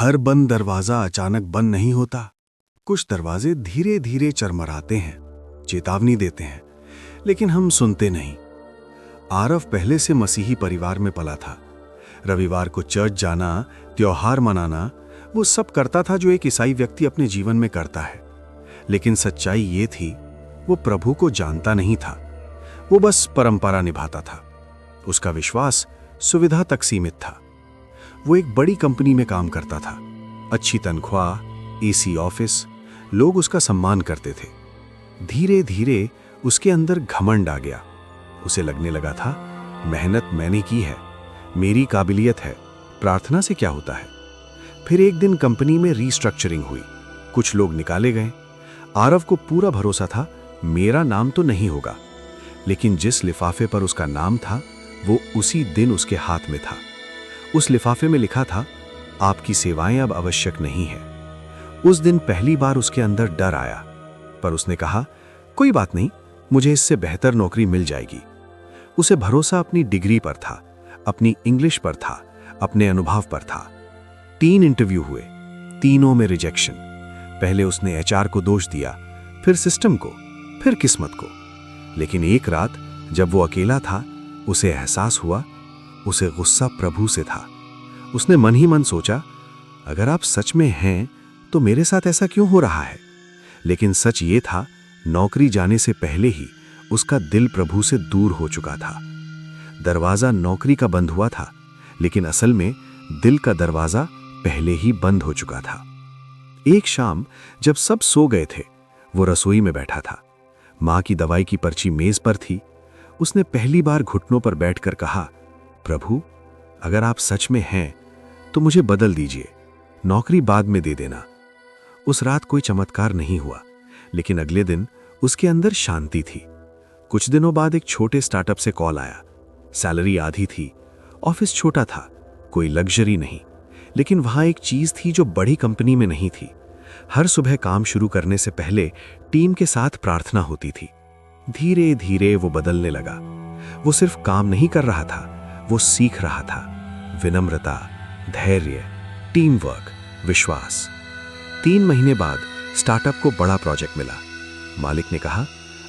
हर बंद दरवाजा अचानक बंद नहीं होता। कुछ दरवाजे धीरे धीरे चरमराते हैं, चेतावनी देते हैं, लेकिन हम सुनते नहीं। आरव पहले से मसीही परिवार में पला था। रविवार को चर्च जाना, त्योहार मनाना, वो सब करता था जो एक ईसाई व्यक्ति अपने जीवन में करता है। लेकिन सच्चाई ये थी, वो प्रभु को जानता नहीं था। वो बस परंपरा निभाता था। उसका विश्वास सुविधा तक सीमित था। वो एक बड़ी कंपनी में काम करता था, अच्छी तनख्वाह, एसी ऑफिस, लोग उसका सम्मान करते थे। धीरे धीरे उसके अंदर घमंड आ गया। उसे लगने लगा था, मेहनत मैंने की है, मेरी काबिलियत है, प्रार्थना से क्या होता है। फिर एक दिन कंपनी में रीस्ट्रक्चरिंग हुई, कुछ लोग निकाले गए। आरव को पूरा भरोसा था, मेरा नाम तो नहीं होगा। लेकिन जिस लिफाफे पर उसका नाम था, वो उसी दिन उसके हाथ में था। उस लिफाफे में लिखा था, आपकी सेवाएं अब आवश्यक नहीं है। उस दिन पहली बार उसके अंदर डर आया, पर उसने कहा, कोई बात नहीं, मुझे इससे बेहतर नौकरी मिल जाएगी। उसे भरोसा अपनी डिग्री पर था, अपनी इंग्लिश पर था, अपने अनुभव पर था। 3 इंटरव्यू हुए, तीनों में रिजेक्शन। पहले उसने एचआर को दोष दिया, फिर सिस्टम को, फिर किस्मत को। लेकिन एक रात जब वो अकेला था, उसे एहसास हुआ, उसे गुस्सा प्रभु से था। उसने मन ही मन सोचा, अगर आप सच में हैं तो मेरे साथ ऐसा क्यों हो रहा है। लेकिन सच ये था, नौकरी जाने से पहले ही उसका दिल प्रभु से दूर हो चुका था। दरवाजा नौकरी का बंद हुआ था, लेकिन असल में दिल का दरवाजा पहले ही बंद हो चुका था। एक शाम जब सब सो गए थे, वो रसोई में बैठा था। मां की दवाई की पर्ची मेज पर थी। उसने पहली बार घुटनों पर बैठकर कहा, प्रभु, अगर आप सच में हैं तो मुझे बदल दीजिए, नौकरी बाद में दे देना। उस रात कोई चमत्कार नहीं हुआ, लेकिन अगले दिन उसके अंदर शांति थी। कुछ दिनों बाद एक छोटे स्टार्टअप से कॉल आया। सैलरी आधी थी, ऑफिस छोटा था, कोई लग्जरी नहीं, लेकिन वहां एक चीज थी जो बड़ी कंपनी में नहीं थी। हर सुबह काम शुरू करने से पहले टीम के साथ प्रार्थना होती थी। धीरे धीरे वो बदलने लगा। वो सिर्फ काम नहीं कर रहा था, वो सीख रहा था। विनम्रता, धैर्य, टीम वर्क, विश्वास। 3 महीने बाद स्टार्टअप को बड़ा प्रोजेक्ट मिला। मालिक ने कहा,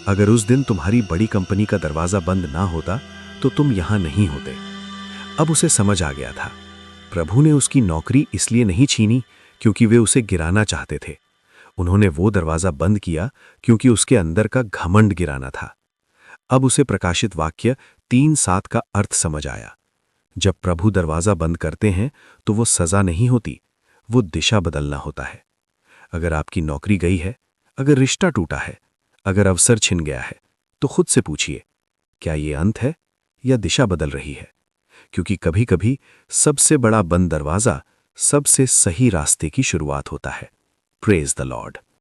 अगर उस दिन तुम्हारी बड़ी कंपनी का दरवाजा बंद ना होता तो तुम यहां नहीं होते। अब उसे समझ आ गया था, प्रभु ने उसकी नौकरी इसलिए नहीं छीनी क्योंकि वे उसे गिराना चाहते थे। उन्होंने वो दरवाजा बंद किया क्योंकि उसके अंदर का घमंड गिराना था। अब उसे प्रकाशित वाक्य 3:7 का अर्थ समझ आया। जब प्रभु दरवाजा बंद करते हैं तो वो सजा नहीं होती, वो दिशा बदलना होता है। अगर आपकी नौकरी गई है, अगर रिश्ता टूटा है, अगर अवसर छिन गया है, तो खुद से पूछिए, क्या ये अंत है या दिशा बदल रही है। क्योंकि कभी कभी सबसे बड़ा बंद दरवाजा सबसे सही रास्ते की शुरुआत होता है। Praise the Lord.